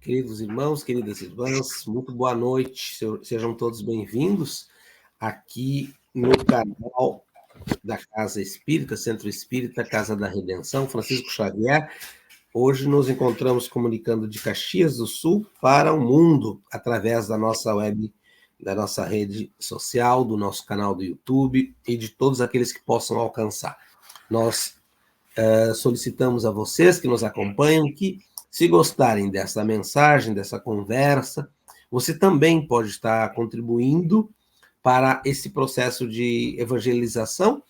Queridos irmãos, queridas irmãs, muito boa noite, sejam todos bem-vindos aqui no canal da Casa Espírita, Centro Espírita, Casa da Redenção, Francisco Xavier. Hoje nos encontramos comunicando de Caxias do Sul para o mundo, através da nossa web, da nossa rede social, do nosso canal do YouTube e de todos aqueles que possam alcançar. Nós solicitamos a vocês que nos acompanham que, se gostarem dessa mensagem, dessa conversa, você também pode estar contribuindo para esse processo de evangelização,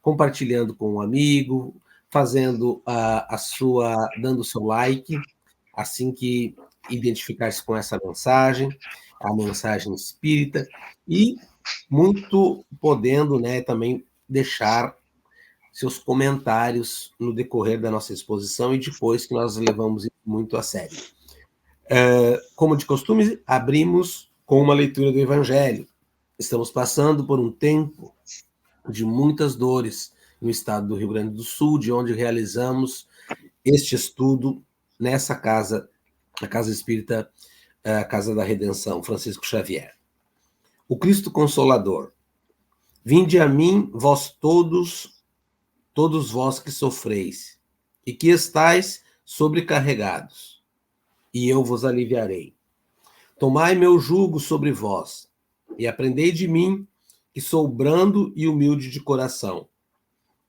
compartilhando com um amigo, fazendo dando o seu like, assim que identificar-se com essa mensagem, a mensagem espírita, e muito podendo, né, também deixar seus comentários no decorrer da nossa exposição e depois que nós levamos muito a sério. Como de costume, abrimos com uma leitura do Evangelho. Estamos passando por um tempo de muitas dores no estado do Rio Grande do Sul, de onde realizamos este estudo nessa casa, a Casa Espírita, a Casa da Redenção, Francisco Xavier. O Cristo Consolador. Vinde a mim, vós todos vós que sofreis, e que estáis sobrecarregados, e eu vos aliviarei. Tomai meu jugo sobre vós, e aprendei de mim, que sou brando e humilde de coração,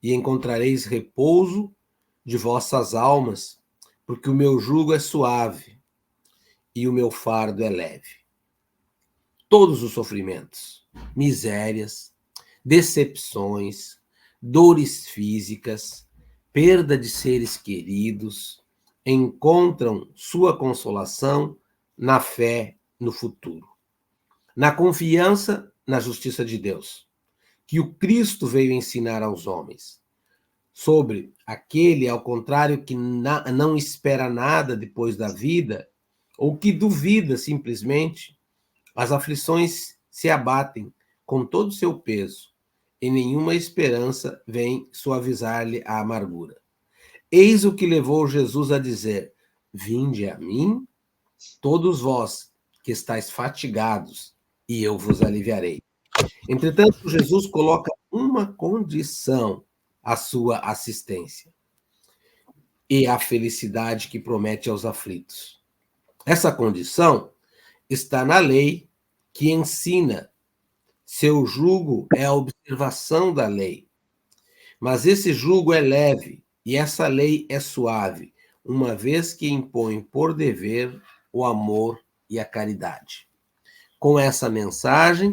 e encontrareis repouso de vossas almas, porque o meu jugo é suave, e o meu fardo é leve. Todos os sofrimentos, misérias, decepções, dores físicas, perda de seres queridos, encontram sua consolação na fé no futuro, na confiança na justiça de Deus, que o Cristo veio ensinar aos homens, sobre aquele, ao contrário, que não espera nada depois da vida, ou que duvida simplesmente, as aflições se abatem com todo o seu peso, e nenhuma esperança vem suavizar-lhe a amargura. Eis o que levou Jesus a dizer: vinde a mim, todos vós que estáis fatigados, e eu vos aliviarei. Entretanto, Jesus coloca uma condição à sua assistência, e a felicidade que promete aos aflitos. Essa condição está na lei que ensina. Seu jugo é a observação da lei. Mas esse jugo é leve e essa lei é suave, uma vez que impõe por dever o amor e a caridade. Com essa mensagem,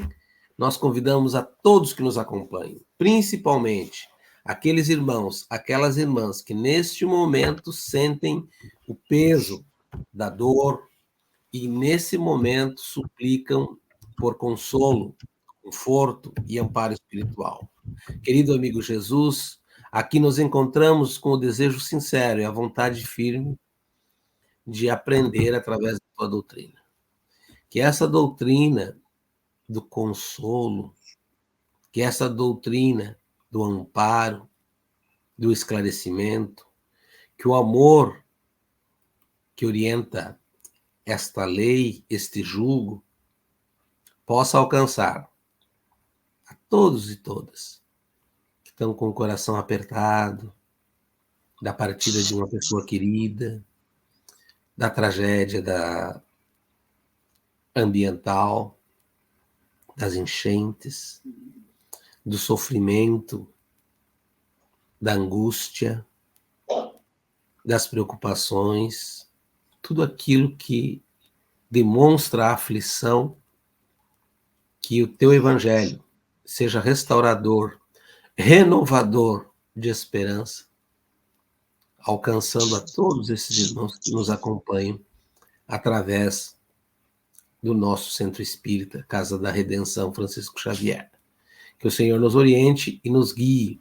nós convidamos a todos que nos acompanham, principalmente aqueles irmãos, aquelas irmãs que neste momento sentem o peso da dor e nesse momento suplicam por consolo, conforto e amparo espiritual. Querido amigo Jesus, aqui nos encontramos com o desejo sincero e a vontade firme de aprender através da tua doutrina. Que essa doutrina do consolo, que essa doutrina do amparo, do esclarecimento, que o amor que orienta esta lei, este jugo, possa alcançar a todos e todas que estão com o coração apertado, da partida de uma pessoa querida, da tragédia ambiental, das enchentes, do sofrimento, da angústia, das preocupações, tudo aquilo que demonstra a aflição, que o teu evangelho seja restaurador, renovador de esperança, alcançando a todos esses irmãos que nos acompanham através do nosso Centro Espírita, Casa da Redenção, Francisco Xavier. Que o Senhor nos oriente e nos guie,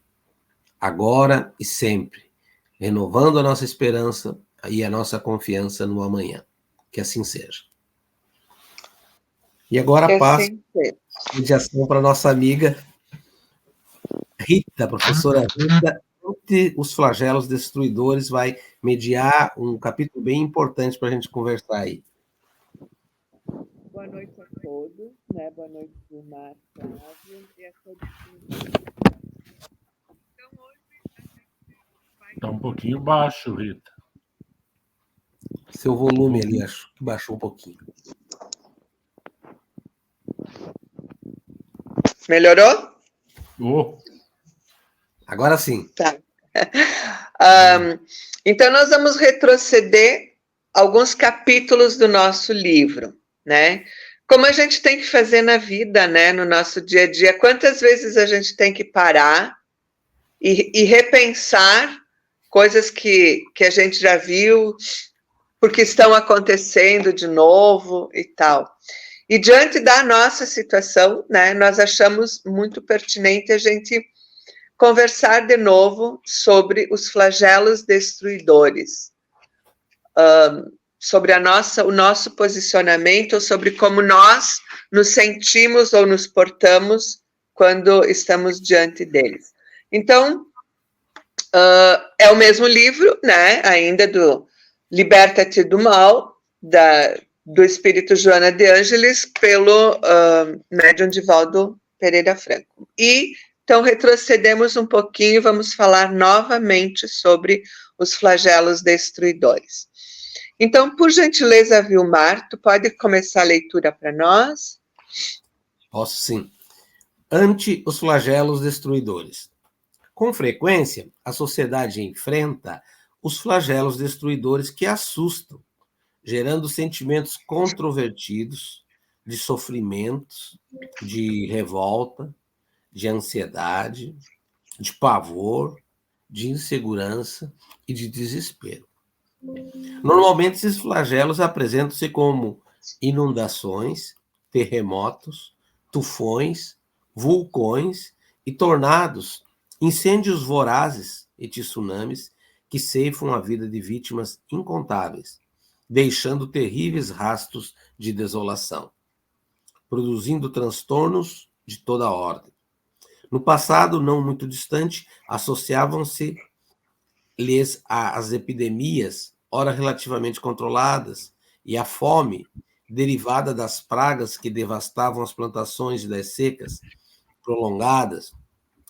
agora e sempre, renovando a nossa esperança e a nossa confiança no amanhã. Que assim seja. E agora passo a mediação para a nossa amiga Rita, professora Rita, entre os flagelos destruidores, vai mediar um capítulo bem importante para a gente conversar aí. boa noite a todos, né? Boa noite, Gilmar, Flávio, e a todos que nos... Então, hoje a gente vai... Está um pouquinho baixo, Rita. Seu volume ali, acho que baixou um pouquinho. Melhorou? Agora sim. Tá. Então, nós vamos retroceder alguns capítulos do nosso livro, né? Como a gente tem que fazer na vida, né? No nosso dia a dia. Quantas vezes a gente tem que parar e repensar coisas que a gente já viu, porque estão acontecendo de novo e tal. E diante da nossa situação, né? Nós achamos muito pertinente a gente conversar de novo sobre os flagelos destruidores, sobre o nosso posicionamento, sobre como nós nos sentimos ou nos portamos quando estamos diante deles. Então, é o mesmo livro, né, ainda do Liberta-te do Mal, do espírito Joana de Ângeles, pelo médium Divaldo Pereira Franco. E então, retrocedemos um pouquinho e vamos falar novamente sobre os flagelos destruidores. Então, por gentileza, Vilmar, tu pode começar a leitura para nós? Posso sim. Ante os flagelos destruidores. Com frequência, a sociedade enfrenta os flagelos destruidores que assustam, gerando sentimentos controvertidos de sofrimentos, de revolta, de ansiedade, de pavor, de insegurança e de desespero. Normalmente, esses flagelos apresentam-se como inundações, terremotos, tufões, vulcões e tornados, incêndios vorazes e tsunamis que ceifam a vida de vítimas incontáveis, deixando terríveis rastros de desolação, produzindo transtornos de toda ordem. No passado, não muito distante, associavam-se-lhes as epidemias, ora relativamente controladas, e a fome, derivada das pragas que devastavam as plantações e das secas prolongadas,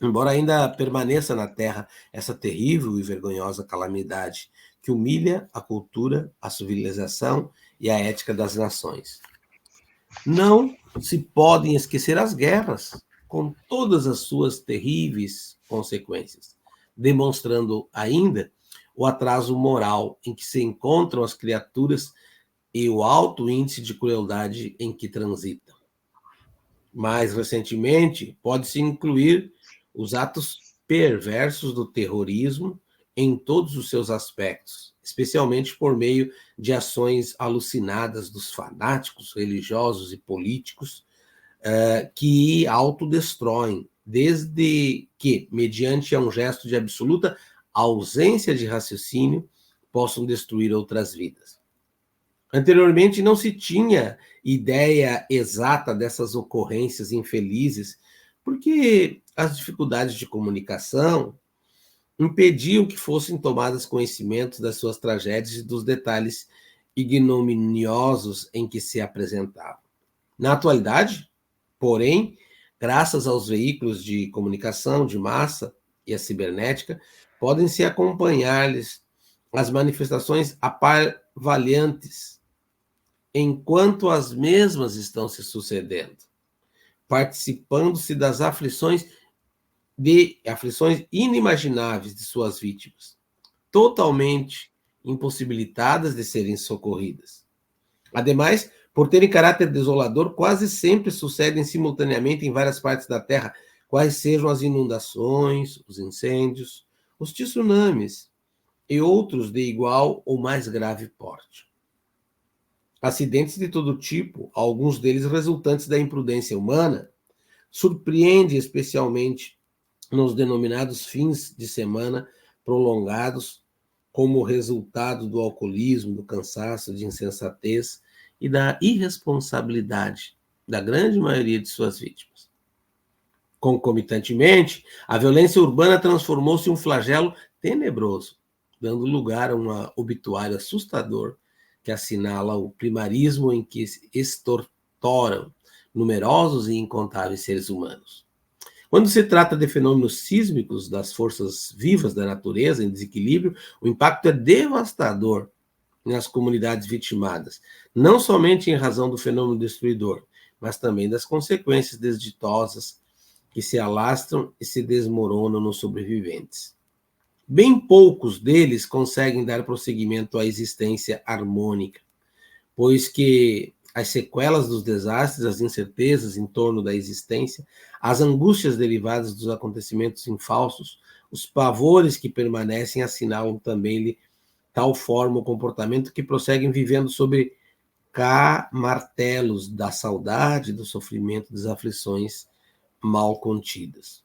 embora ainda permaneça na Terra essa terrível e vergonhosa calamidade que humilha a cultura, a civilização e a ética das nações. Não se podem esquecer as guerras, com todas as suas terríveis consequências, demonstrando ainda o atraso moral em que se encontram as criaturas e o alto índice de crueldade em que transitam. Mais recentemente, pode-se incluir os atos perversos do terrorismo em todos os seus aspectos, especialmente por meio de ações alucinadas dos fanáticos religiosos e políticos que autodestroem, desde que, mediante um gesto de absoluta ausência de raciocínio, possam destruir outras vidas. Anteriormente, não se tinha ideia exata dessas ocorrências infelizes, porque as dificuldades de comunicação impediam que fossem tomadas conhecimento das suas tragédias e dos detalhes ignominiosos em que se apresentavam. Na atualidade, porém, graças aos veículos de comunicação de massa e a cibernética, podem-se acompanhar-lhes as manifestações aparvalhantes, enquanto as mesmas estão se sucedendo, participando-se das aflições inimagináveis de suas vítimas, totalmente impossibilitadas de serem socorridas. Ademais, por terem caráter desolador, quase sempre sucedem simultaneamente em várias partes da Terra, quais sejam as inundações, os incêndios, os tsunamis e outros de igual ou mais grave porte. Acidentes de todo tipo, alguns deles resultantes da imprudência humana, surpreende especialmente nos denominados fins de semana prolongados, como resultado do alcoolismo, do cansaço, de insensatez e da irresponsabilidade da grande maioria de suas vítimas. Concomitantemente, a violência urbana transformou-se em um flagelo tenebroso, dando lugar a um obituário assustador que assinala o primarismo em que atoram numerosos e incontáveis seres humanos. Quando se trata de fenômenos sísmicos das forças vivas da natureza em desequilíbrio, o impacto é devastador nas comunidades vitimadas, não somente em razão do fenômeno destruidor, mas também das consequências desditosas que se alastram e se desmoronam nos sobreviventes. Bem poucos deles conseguem dar prosseguimento à existência harmônica, pois que as sequelas dos desastres, as incertezas em torno da existência, as angústias derivadas dos acontecimentos infalsos, os pavores que permanecem assinalam também tal forma o comportamento que prosseguem vivendo sobre martelos da saudade, do sofrimento, das aflições mal contidas.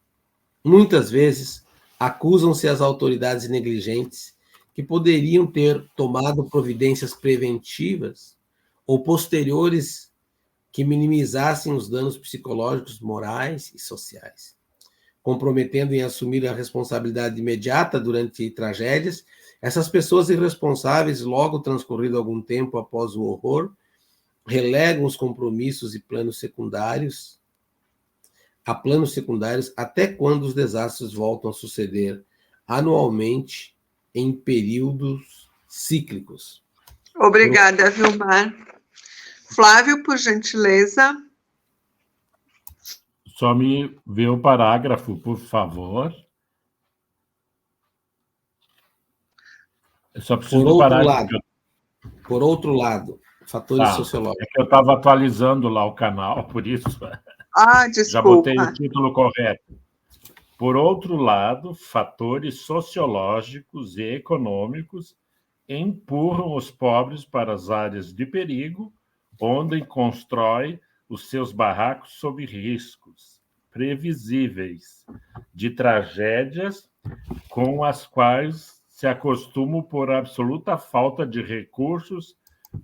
Muitas vezes acusam-se as autoridades negligentes que poderiam ter tomado providências preventivas ou posteriores que minimizassem os danos psicológicos, morais e sociais, comprometendo em assumir a responsabilidade imediata durante tragédias. Essas pessoas irresponsáveis, logo transcorrido algum tempo após o horror, relegam os compromissos e planos secundários a planos secundários até quando os desastres voltam a suceder anualmente em períodos cíclicos. Obrigada, Vilmar. Flávio, por gentileza. Só me vê o parágrafo, por favor. Eu só preciso do parágrafo. Por outro lado, fatores sociológicos. É que eu estava atualizando lá o canal, por isso. Desculpa. Já botei o título correto. Por outro lado, fatores sociológicos e econômicos empurram os pobres para as áreas de perigo, onde constrói os seus barracos sob riscos previsíveis de tragédias com as quais se acostumam por absoluta falta de recursos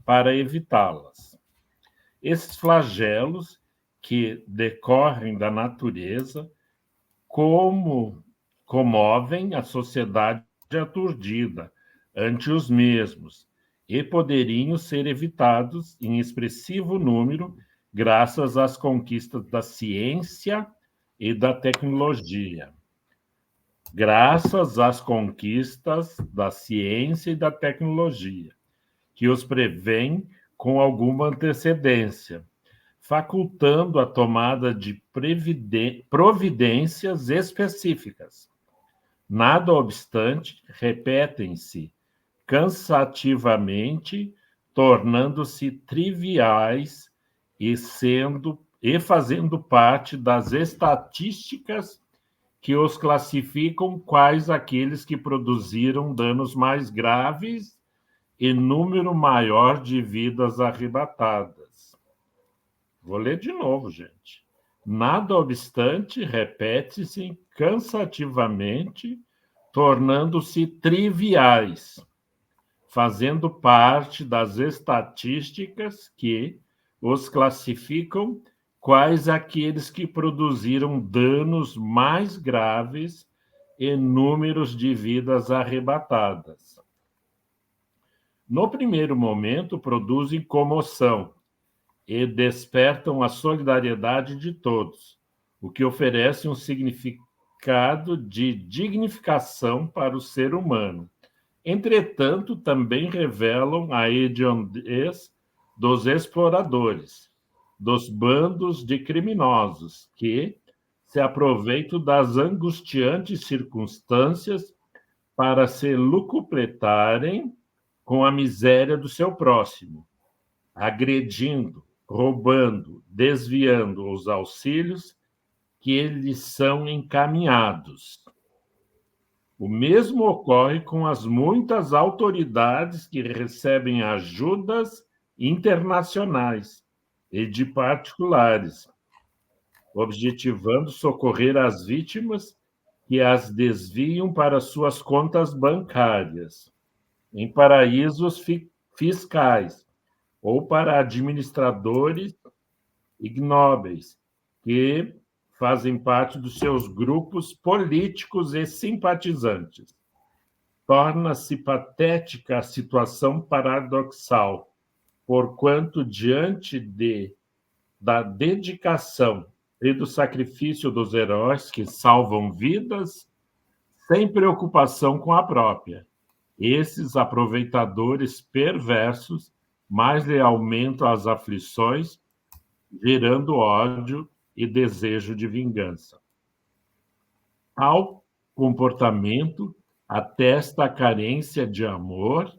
para evitá-las. Esses flagelos que decorrem da natureza comovem a sociedade aturdida ante os mesmos e poderiam ser evitados em expressivo número graças às conquistas da ciência e da tecnologia. Graças às conquistas da ciência e da tecnologia, que os prevêem com alguma antecedência, facultando a tomada de providências específicas. Nada obstante, repetem-se cansativamente, tornando-se triviais e fazendo parte das estatísticas que os classificam quais aqueles que produziram danos mais graves e número maior de vidas arrebatadas. Vou ler de novo, gente. Nada obstante, repete-se cansativamente, tornando-se triviais, fazendo parte das estatísticas que os classificam quais aqueles que produziram danos mais graves e números de vidas arrebatadas. No primeiro momento, produzem comoção e despertam a solidariedade de todos, o que oferece um significado de dignificação para o ser humano. Entretanto, também revelam a hediondez dos exploradores, dos bandos de criminosos, que se aproveitam das angustiantes circunstâncias para se lucupletarem com a miséria do seu próximo, agredindo, roubando, desviando os auxílios que lhes são encaminhados. O mesmo ocorre com as muitas autoridades que recebem ajudas internacionais e de particulares, objetivando socorrer as vítimas que as desviam para suas contas bancárias, em paraísos fiscais, ou para administradores ignóbeis, que fazem parte dos seus grupos políticos e simpatizantes. Torna-se patética a situação paradoxal, porquanto, diante de da dedicação e do sacrifício dos heróis que salvam vidas sem preocupação com a própria. Esses aproveitadores perversos mais lhe aumentam as aflições, gerando ódio e desejo de vingança. Tal comportamento atesta a carência de amor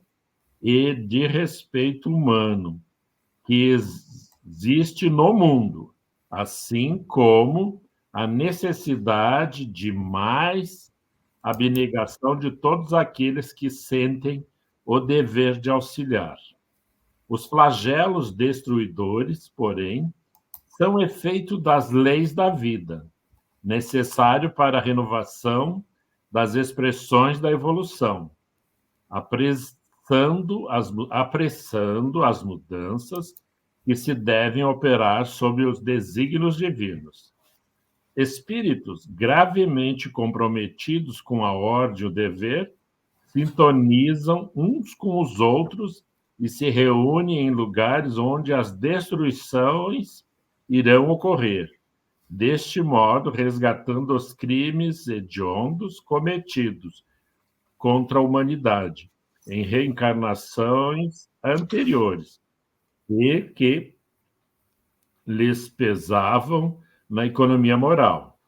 e de respeito humano que existe no mundo, assim como a necessidade de mais abnegação de todos aqueles que sentem o dever de auxiliar. Os flagelos destruidores, porém, são efeito das leis da vida, necessário para a renovação das expressões da evolução, apressando as mudanças que se devem operar sob os desígnios divinos. Espíritos gravemente comprometidos com a ordem e o dever sintonizam uns com os outros e se reúnem em lugares onde as destruições irão ocorrer, deste modo resgatando os crimes hediondos cometidos contra a humanidade em reencarnações anteriores e que lhes pesavam na economia moral.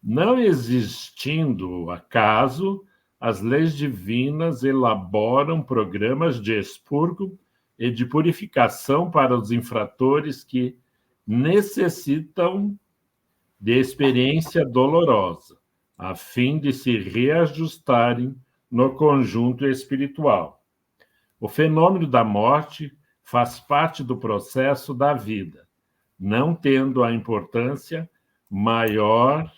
Não existindo acaso, as leis divinas elaboram programas de expurgo e de purificação para os infratores que necessitam de experiência dolorosa, a fim de se reajustarem no conjunto espiritual. O fenômeno da morte faz parte do processo da vida, não tendo a importância maior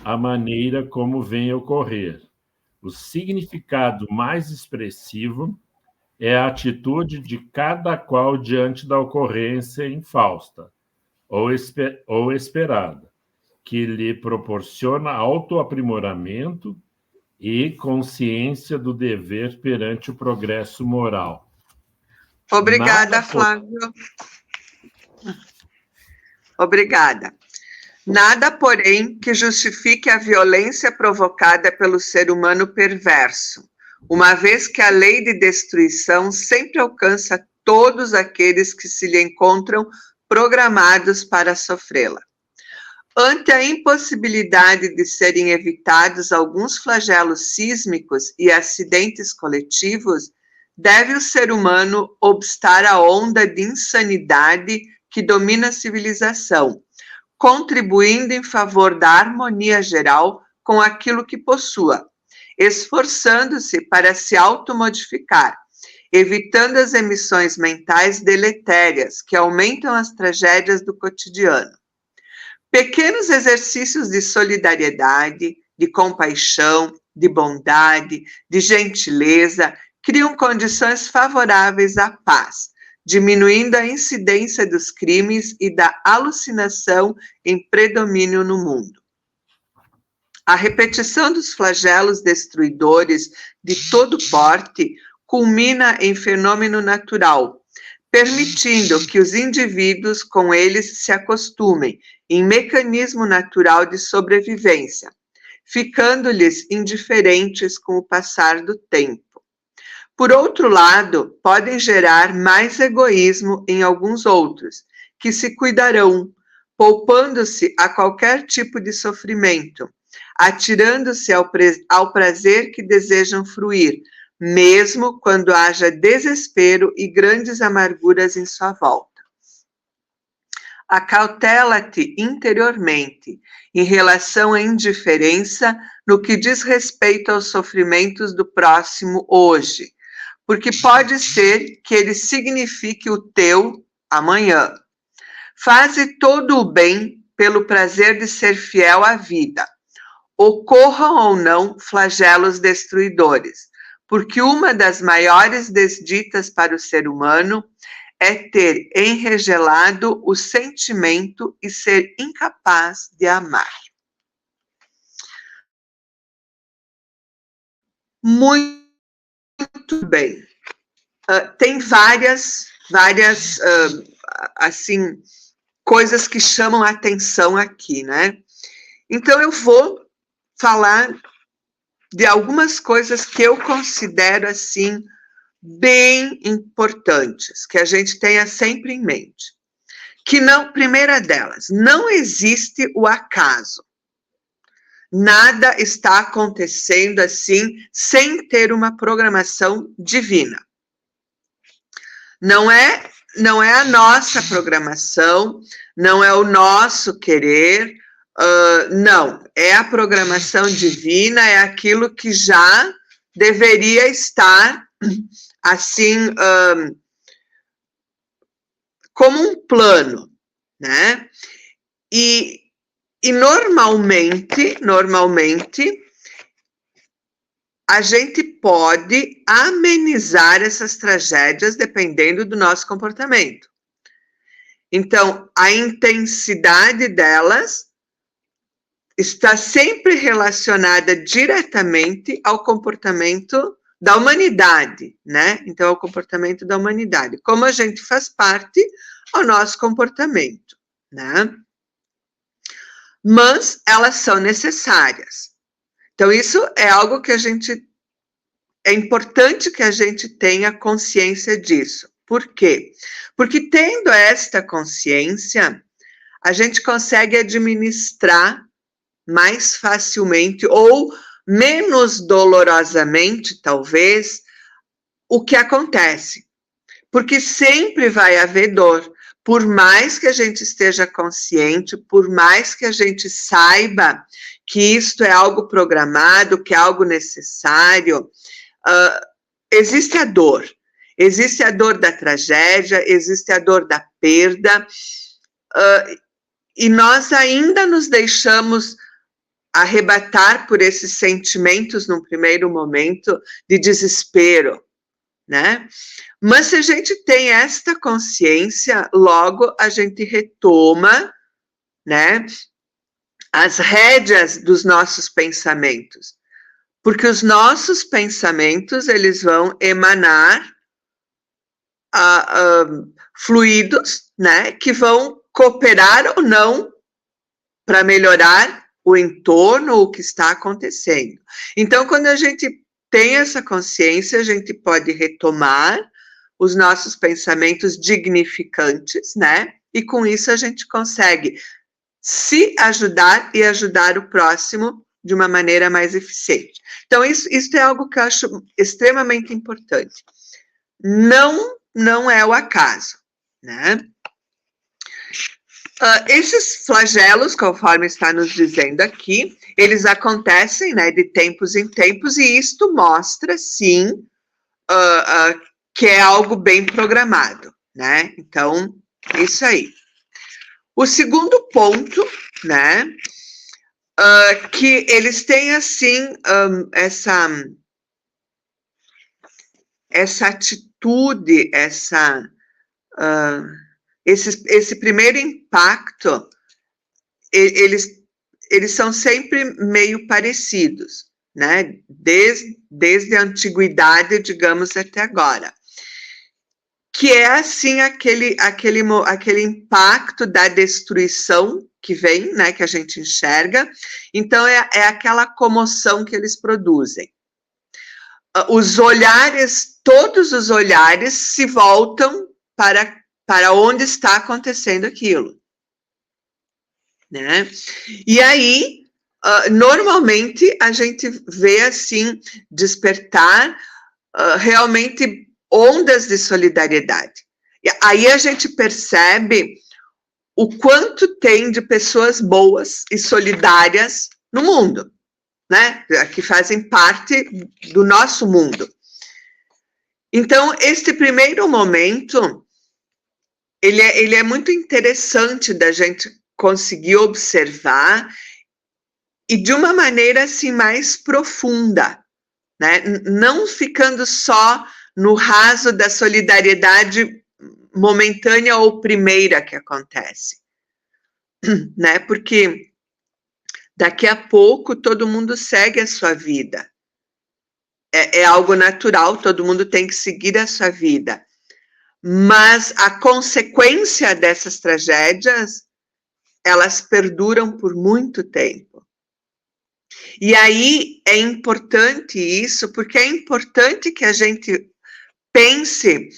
a maneira como vem ocorrer. O significado mais expressivo é a atitude de cada qual diante da ocorrência infausta ou esperada, que lhe proporciona autoaprimoramento e consciência do dever perante o progresso moral. Obrigada, Flávio. Obrigada. Nada, porém, que justifique a violência provocada pelo ser humano perverso, uma vez que a lei de destruição sempre alcança todos aqueles que se lhe encontram programados para sofrê-la. Ante a impossibilidade de serem evitados alguns flagelos sísmicos e acidentes coletivos, deve o ser humano obstar a onda de insanidade que domina a civilização, contribuindo em favor da harmonia geral com aquilo que possua, esforçando-se para se automodificar, evitando as emissões mentais deletérias que aumentam as tragédias do cotidiano. Pequenos exercícios de solidariedade, de compaixão, de bondade, de gentileza, criam condições favoráveis à paz, diminuindo a incidência dos crimes e da alucinação em predomínio no mundo. A repetição dos flagelos destruidores de todo porte culmina em fenômeno natural, permitindo que os indivíduos com eles se acostumem em mecanismo natural de sobrevivência, ficando-lhes indiferentes com o passar do tempo. Por outro lado, podem gerar mais egoísmo em alguns outros, que se cuidarão, poupando-se a qualquer tipo de sofrimento, atirando-se ao prazer que desejam fruir, mesmo quando haja desespero e grandes amarguras em sua volta. Acautela-te interiormente em relação à indiferença no que diz respeito aos sofrimentos do próximo hoje, porque pode ser que ele signifique o teu amanhã. Faze todo o bem pelo prazer de ser fiel à vida. Ocorram ou não flagelos destruidores, porque uma das maiores desditas para o ser humano é ter enregelado o sentimento e ser incapaz de amar. Muito bem. Tem várias assim, coisas que chamam a atenção aqui, né? Então, eu vou falar de algumas coisas que eu considero, assim, bem importantes, que a gente tenha sempre em mente. Que não, primeira delas, não existe o acaso. Nada está acontecendo assim, sem ter uma programação divina. Não é a nossa programação, não é o nosso querer, não, é a programação divina, é aquilo que já deveria estar, assim, como um plano, né? E normalmente, a gente pode amenizar essas tragédias dependendo do nosso comportamento. Então, a intensidade delas está sempre relacionada diretamente ao comportamento da humanidade, né? Então, ao comportamento da humanidade. Como a gente faz parte ao nosso comportamento, né? Mas elas são necessárias. Então, isso é algo que é importante que a gente tenha consciência disso. Por quê? Porque tendo esta consciência, a gente consegue administrar mais facilmente ou menos dolorosamente, talvez, o que acontece. Porque sempre vai haver dor. Por mais que a gente esteja consciente, por mais que a gente saiba que isto é algo programado, que é algo necessário, existe a dor. Existe a dor da tragédia, existe a dor da perda, e nós ainda nos deixamos arrebatar por esses sentimentos num primeiro momento de desespero, né? Mas se a gente tem esta consciência, logo a gente retoma, né, as rédeas dos nossos pensamentos, porque os nossos pensamentos, eles vão emanar fluidos, né, que vão cooperar ou não para melhorar o entorno, o que está acontecendo. Então, quando a gente tem essa consciência, a gente pode retomar os nossos pensamentos dignificantes, né? E com isso a gente consegue se ajudar e ajudar o próximo de uma maneira mais eficiente. Então, isso é algo que eu acho extremamente importante. Não é o acaso, né? Esses flagelos, conforme está nos dizendo aqui, eles acontecem, né, de tempos em tempos, e isto mostra, sim, que é algo bem programado, né? Então, isso aí. O segundo ponto, né, que eles têm, assim, essa atitude, esse primeiro impacto, eles são sempre meio parecidos, né? Desde a antiguidade, digamos, até agora. Que é, assim, aquele impacto da destruição que vem, né? Que a gente enxerga. Então, é aquela comoção que eles produzem. Os olhares, todos os olhares se voltam para onde está acontecendo aquilo, né? E aí, normalmente, a gente vê, assim, despertar realmente ondas de solidariedade. E aí a gente percebe o quanto tem de pessoas boas e solidárias no mundo, né? Que fazem parte do nosso mundo. Então, este primeiro momento, ele é muito interessante da gente conseguir observar e de uma maneira, assim, mais profunda, né? Não ficando só no raso da solidariedade momentânea ou primeira que acontece, né? Porque daqui a pouco todo mundo segue a sua vida. É algo natural, todo mundo tem que seguir a sua vida. mas a consequência dessas tragédias, elas perduram por muito tempo. E aí é importante isso, porque é importante que a gente pense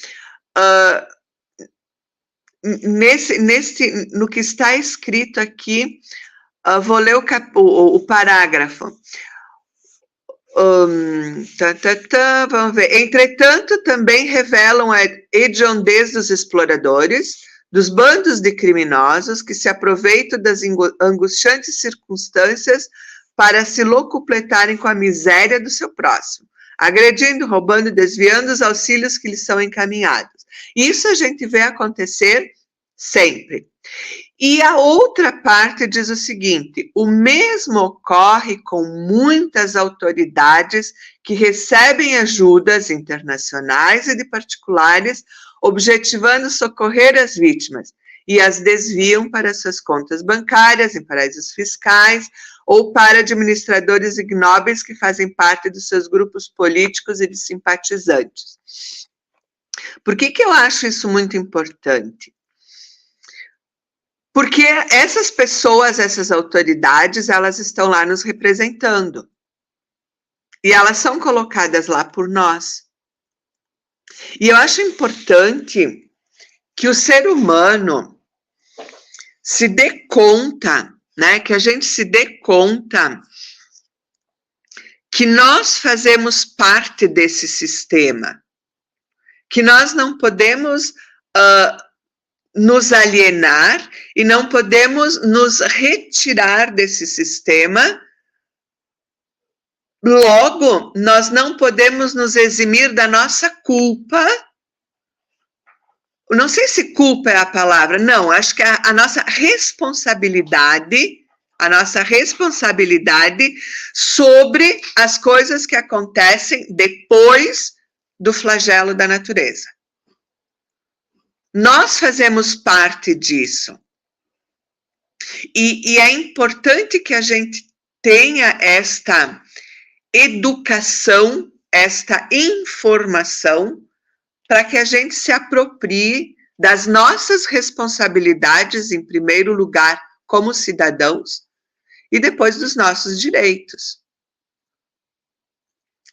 no que está escrito aqui. Vou ler o parágrafo. Vamos ver. Entretanto, também revelam a hediondez dos exploradores, dos bandos de criminosos que se aproveitam das angustiantes circunstâncias para se locupletarem com a miséria do seu próximo, agredindo, roubando e desviando os auxílios que lhes são encaminhados. Isso a gente vê acontecer sempre. E a outra parte diz o seguinte: o mesmo ocorre com muitas autoridades que recebem ajudas internacionais e de particulares, objetivando socorrer as vítimas, e as desviam para suas contas bancárias em paraísos fiscais, ou para administradores ignóbeis que fazem parte dos seus grupos políticos e de simpatizantes. Por que eu acho isso muito importante? Porque essas pessoas, essas autoridades, elas estão lá nos representando. E elas são colocadas lá por nós. E eu acho importante que o ser humano se dê conta, né, que a gente se dê conta que nós fazemos parte desse sistema, que nós não podemos nos alienar e não podemos nos retirar desse sistema. Logo, nós não podemos nos eximir da nossa culpa. Não sei se culpa é a palavra, não, acho que a nossa responsabilidade sobre as coisas que acontecem depois do flagelo da natureza. Nós fazemos parte disso. E é importante que a gente tenha esta educação, esta informação, para que a gente se aproprie das nossas responsabilidades, em primeiro lugar, como cidadãos, e depois dos nossos direitos.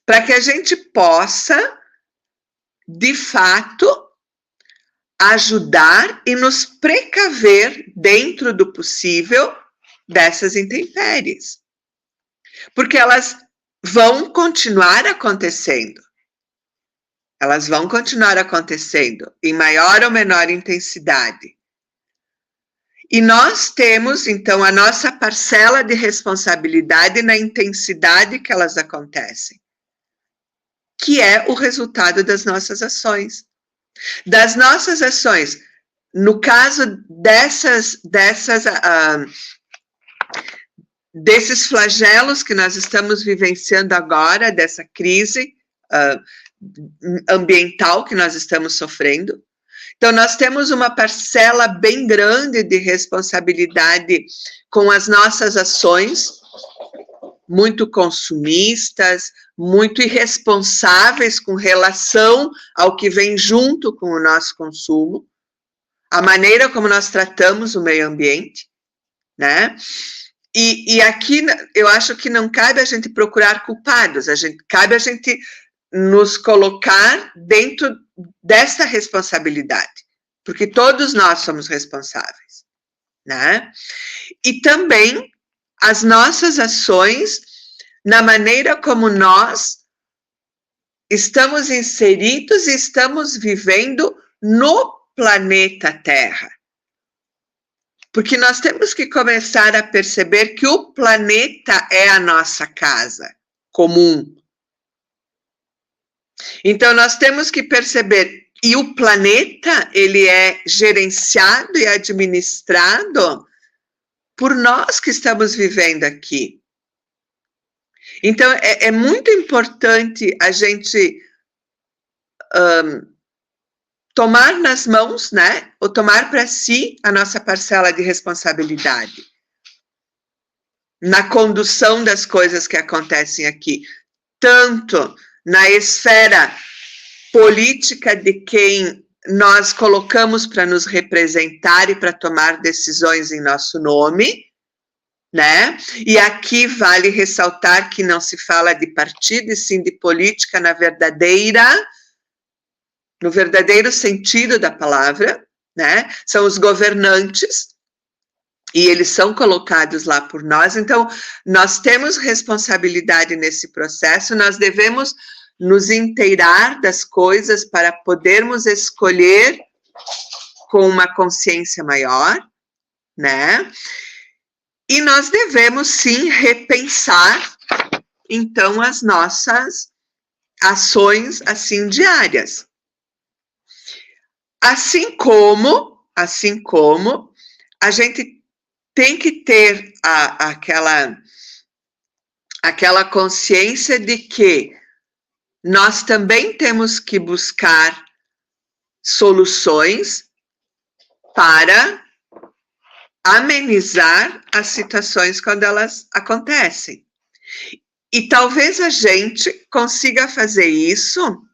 Para que a gente possa, de fato, ajudar e nos precaver, dentro do possível, dessas intempéries. Porque elas vão continuar acontecendo. Elas vão continuar acontecendo em maior ou menor intensidade. E nós temos, então, a nossa parcela de responsabilidade na intensidade que elas acontecem, que é o resultado das nossas ações. Das nossas ações, no caso desses flagelos que nós estamos vivenciando agora, dessa crise ambiental que nós estamos sofrendo. Então, nós temos uma parcela bem grande de responsabilidade com as nossas ações, muito consumistas, muito irresponsáveis com relação ao que vem junto com o nosso consumo, a maneira como nós tratamos o meio ambiente, né? E aqui eu acho que não cabe a gente procurar culpados, cabe a gente nos colocar dentro dessa responsabilidade, porque todos nós somos responsáveis, né? E também as nossas ações na maneira como nós estamos inseridos e estamos vivendo no planeta Terra. Porque nós temos que começar a perceber que o planeta é a nossa casa comum. Então, nós temos que perceber, e o planeta, ele é gerenciado e administrado por nós que estamos vivendo aqui. Então, é muito importante a gente tomar nas mãos, né, ou tomar para si a nossa parcela de responsabilidade na condução das coisas que acontecem aqui, tanto na esfera política de quem nós colocamos para nos representar e para tomar decisões em nosso nome, né? E aqui vale ressaltar que não se fala de partido, e sim de política no verdadeiro sentido da palavra, né? São os governantes, e eles são colocados lá por nós. Então, nós temos responsabilidade nesse processo, nós devemos nos inteirar das coisas para podermos escolher com uma consciência maior, né? E nós devemos, sim, repensar, então, as nossas ações, assim, diárias. Assim como a gente tem que ter aquela consciência de que nós também temos que buscar soluções para amenizar as situações quando elas acontecem. E talvez a gente consiga fazer isso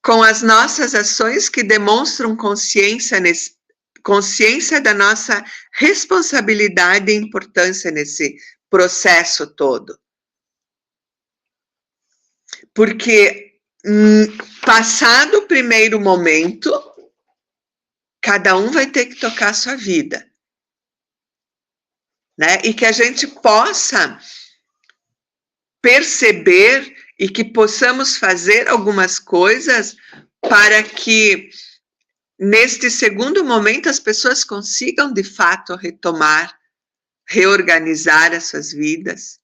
com as nossas ações que demonstram consciência da nossa responsabilidade e importância nesse processo todo. Porque, passado o primeiro momento, cada um vai ter que tocar a sua vida, né? E que a gente possa perceber e que possamos fazer algumas coisas para que, neste segundo momento, as pessoas consigam, de fato, reorganizar as suas vidas,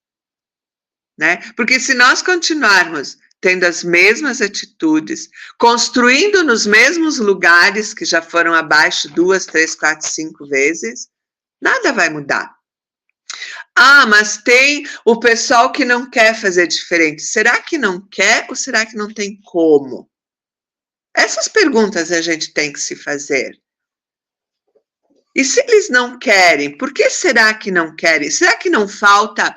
né? Porque se nós continuarmos tendo as mesmas atitudes, construindo nos mesmos lugares que já foram abaixo 2, 3, 4, 5 vezes, nada vai mudar. Ah, mas tem o pessoal que não quer fazer diferente. Será que não quer ou será que não tem como? Essas perguntas a gente tem que se fazer. E se eles não querem, por que será que não querem? Será que não falta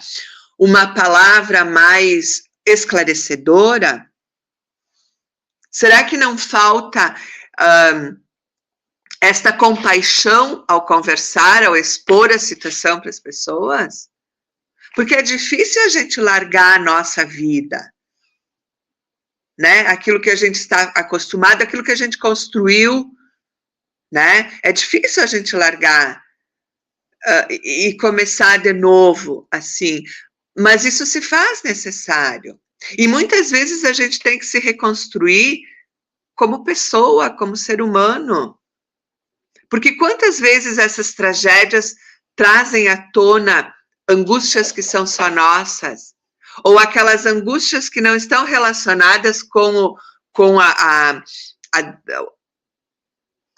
uma palavra mais esclarecedora? Será que não falta esta compaixão ao conversar, ao expor a situação para as pessoas? Porque é difícil a gente largar a nossa vida, né? Aquilo que a gente está acostumado, aquilo que a gente construiu, né? É difícil a gente largar e começar de novo, assim. Mas isso se faz necessário. E muitas vezes a gente tem que se reconstruir como pessoa, como ser humano. Porque quantas vezes essas tragédias trazem à tona angústias que são só nossas, ou aquelas angústias que não estão relacionadas com a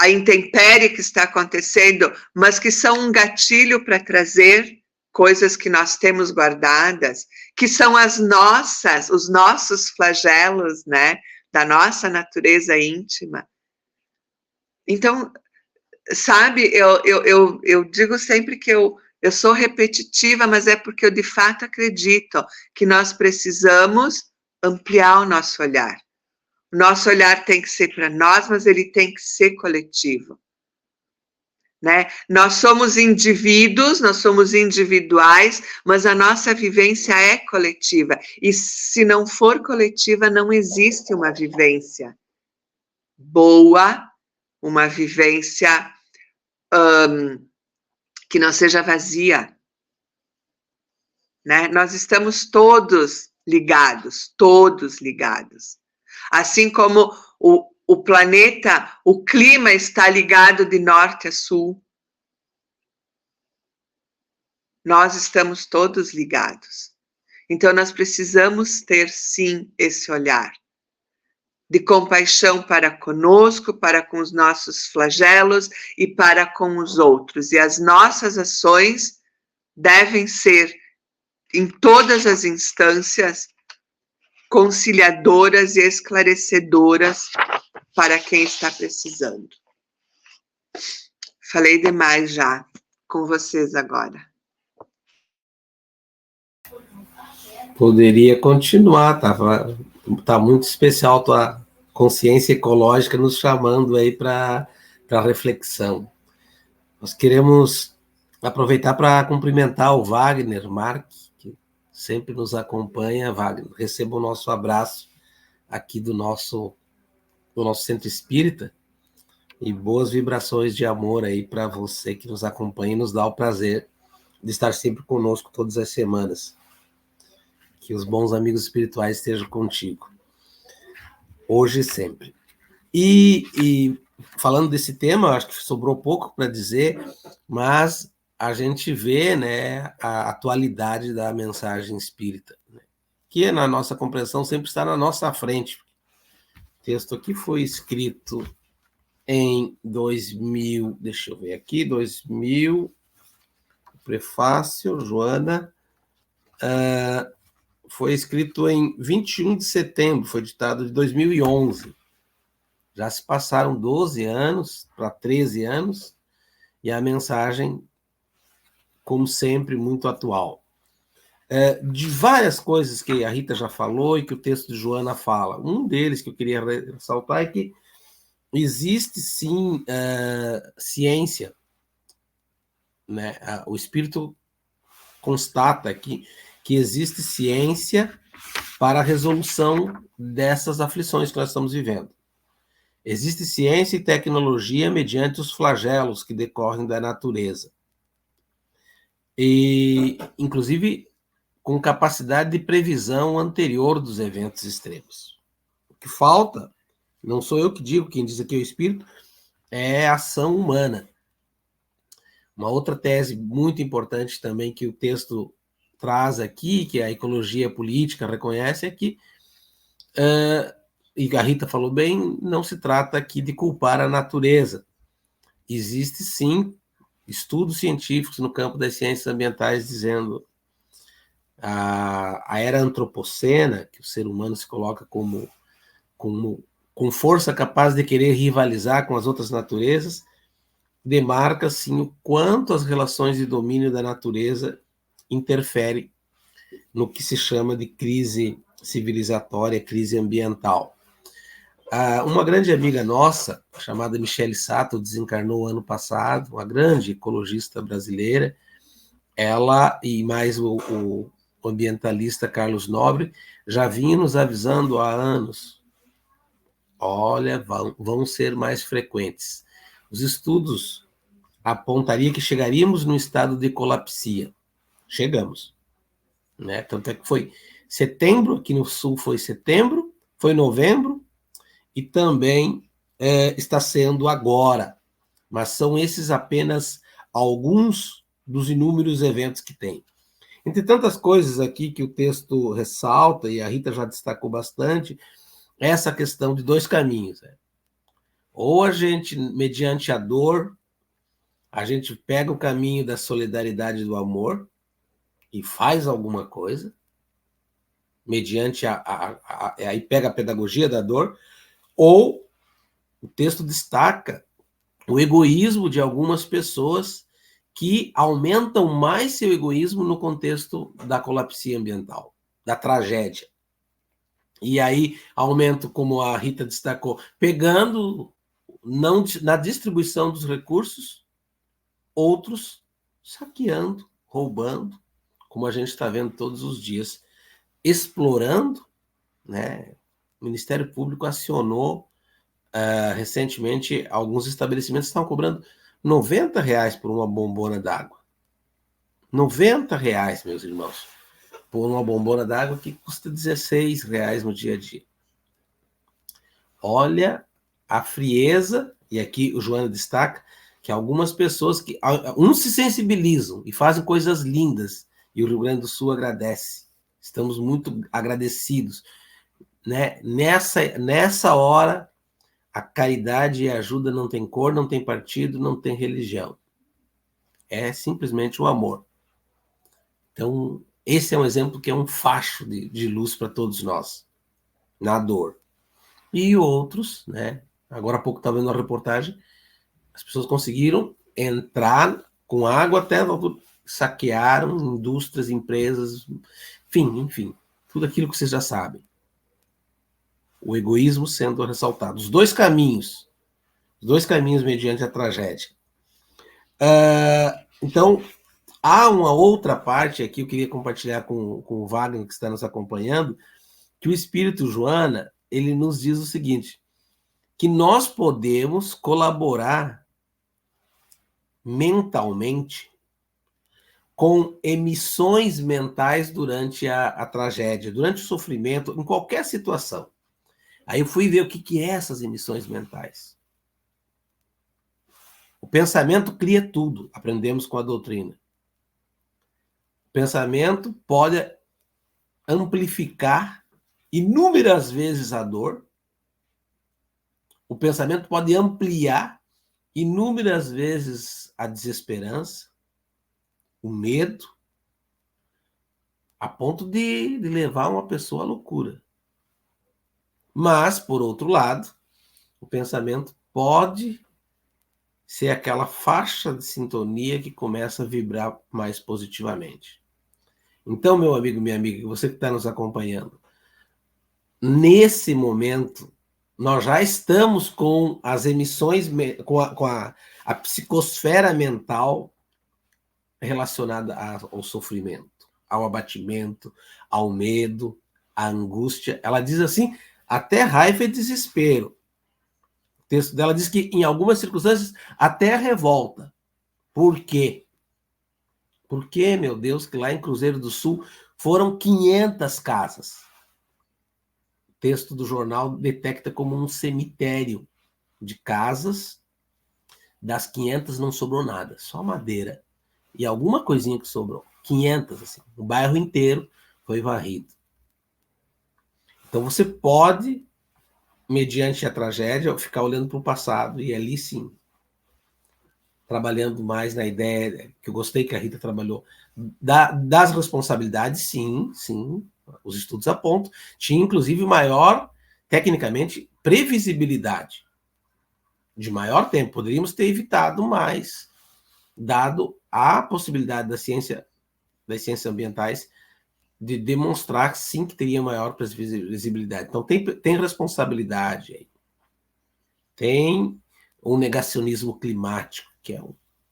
intempérie que está acontecendo, mas que são um gatilho para trazer coisas que nós temos guardadas, que são os nossos flagelos, né, da nossa natureza íntima. Então, sabe, eu digo sempre que eu sou repetitiva, mas é porque eu de fato acredito que nós precisamos ampliar o nosso olhar. O nosso olhar tem que ser para nós, mas ele tem que ser coletivo, né? Nós somos indivíduos, nós somos individuais, mas a nossa vivência é coletiva. E se não for coletiva, não existe uma vivência boa, uma vivência que não seja vazia, né? Nós estamos todos ligados. Assim como o planeta, o clima está ligado de norte a sul. Nós estamos todos ligados. Então, nós precisamos ter, sim, esse olhar de compaixão para conosco, para com os nossos flagelos e para com os outros. E as nossas ações devem ser, em todas as instâncias, conciliadoras e esclarecedoras para quem está precisando. Falei demais já, com vocês agora. Poderia continuar, tá muito especial a tua consciência ecológica nos chamando aí para reflexão. Nós queremos aproveitar para cumprimentar o Wagner Marques, que sempre nos acompanha. Wagner, receba o nosso abraço aqui do nosso Centro Espírita e boas vibrações de amor aí para você que nos acompanha e nos dá o prazer de estar sempre conosco todas as semanas. Que os bons amigos espirituais estejam contigo, hoje e sempre. E falando desse tema, acho que sobrou pouco para dizer, mas a gente vê, né, a atualidade da mensagem espírita, né, que na nossa compreensão sempre está na nossa frente. O texto aqui foi escrito em 2000, deixa eu ver aqui, 2000, prefácio, Joana, foi escrito em 21 de setembro, foi ditado de 2011. Já se passaram 12 anos para 13 anos, e a mensagem, como sempre, muito atual. De várias coisas que a Rita já falou e que o texto de Joana fala, um deles que eu queria ressaltar é que existe, sim, ciência, né? O Espírito constata aqui que existe ciência para a resolução dessas aflições que nós estamos vivendo. Existe ciência e tecnologia mediante os flagelos que decorrem da natureza. E, inclusive, com capacidade de previsão anterior dos eventos extremos. O que falta, não sou eu que digo, quem diz aqui é o Espírito, é a ação humana. Uma outra tese muito importante também que o texto traz aqui, que a ecologia política reconhece, é que, e a Rita falou bem, não se trata aqui de culpar a natureza. Existe, sim, estudos científicos no campo das ciências ambientais dizendo a era antropocena, que o ser humano se coloca com força capaz de querer rivalizar com as outras naturezas, demarca, sim, o quanto as relações de domínio da natureza interferem no que se chama de crise civilizatória, crise ambiental. Uma grande amiga nossa, chamada Michele Sato, desencarnou ano passado, uma grande ecologista brasileira, ela e mais o ambientalista Carlos Nobre já vinham nos avisando há anos, olha, vão ser mais frequentes. Os estudos apontariam que chegaríamos num estado de colapsia. Chegamos, né? Tanto é que foi setembro, aqui no sul foi setembro, foi novembro, e também está sendo agora. Mas são esses apenas alguns dos inúmeros eventos que tem. Entre tantas coisas aqui que o texto ressalta, e a Rita já destacou bastante, essa questão de dois caminhos. Ou a gente, mediante a dor, a gente pega o caminho da solidariedade e do amor e faz alguma coisa, mediante aí pega a pedagogia da dor, ou o texto destaca o egoísmo de algumas pessoas que aumentam mais seu egoísmo no contexto da colapsia ambiental, da tragédia. E aí aumento, como a Rita destacou, pegando não na distribuição dos recursos, outros saqueando, roubando, como a gente está vendo todos os dias, explorando, né? O Ministério Público acionou recentemente alguns estabelecimentos estão cobrando R$90 por uma bombona d'água. R$90, meus irmãos, por uma bombona d'água que custa R$16 no dia a dia. Olha a frieza, e aqui o Joana destaca que algumas pessoas que uns se sensibilizam e fazem coisas lindas, e o Rio Grande do Sul agradece. Estamos muito agradecidos, né? Nessa hora, a caridade e a ajuda não tem cor, não tem partido, não tem religião. É simplesmente o amor. Então, esse é um exemplo que é um facho de luz para todos nós, na dor. E outros, né? Agora há pouco estava vendo uma reportagem, as pessoas conseguiram entrar com água até saquearam indústrias, empresas, enfim, tudo aquilo que vocês já sabem. o egoísmo sendo ressaltado. Os dois caminhos mediante a tragédia. Então, há uma outra parte aqui, eu queria compartilhar com o Wagner, que está nos acompanhando, que o Espírito Joana, ele nos diz o seguinte, que nós podemos colaborar mentalmente com emissões mentais durante a tragédia, durante o sofrimento, em qualquer situação. Aí eu fui ver o que é essas emissões mentais. O pensamento cria tudo, aprendemos com a doutrina. O pensamento pode amplificar inúmeras vezes a dor. O pensamento pode ampliar inúmeras vezes a desesperança, o medo, a ponto de levar uma pessoa à loucura. Mas, por outro lado, o pensamento pode ser aquela faixa de sintonia que começa a vibrar mais positivamente. Então, meu amigo, minha amiga, você que está nos acompanhando, nesse momento, nós já estamos com as emissões, com a psicosfera mental relacionada ao sofrimento, ao abatimento, ao medo, à angústia. Ela diz assim, até raiva e desespero. O texto dela diz que, em algumas circunstâncias, até a revolta. Por quê? Porque, meu Deus, que lá em Cruzeiro do Sul foram 500 casas. O texto do jornal detecta como um cemitério de casas. Das 500 não sobrou nada, só madeira. E alguma coisinha que sobrou. 500, assim. O bairro inteiro foi varrido. Então você pode, mediante a tragédia, ficar olhando para o passado e ali sim, trabalhando mais na ideia, que eu gostei que a Rita trabalhou, das responsabilidades, sim, os estudos apontam, tinha inclusive maior, tecnicamente, previsibilidade, de maior tempo, poderíamos ter evitado mais, dado a possibilidade das ciências ambientais de demonstrar, sim, que teria maior previsibilidade. Então, tem responsabilidade aí. Tem o negacionismo climático, que é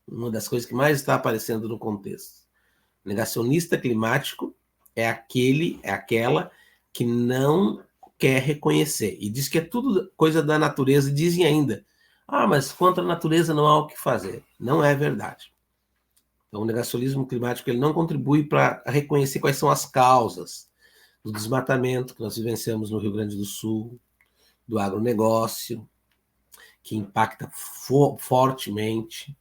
uma das coisas que mais está aparecendo no contexto. O negacionista climático é aquela que não quer reconhecer. E diz que é tudo coisa da natureza. Dizem ainda, mas contra a natureza não há o que fazer. Não é verdade. Então, o negacionismo climático ele não contribui para reconhecer quais são as causas do desmatamento que nós vivenciamos no Rio Grande do Sul, do agronegócio, que impacta fortemente,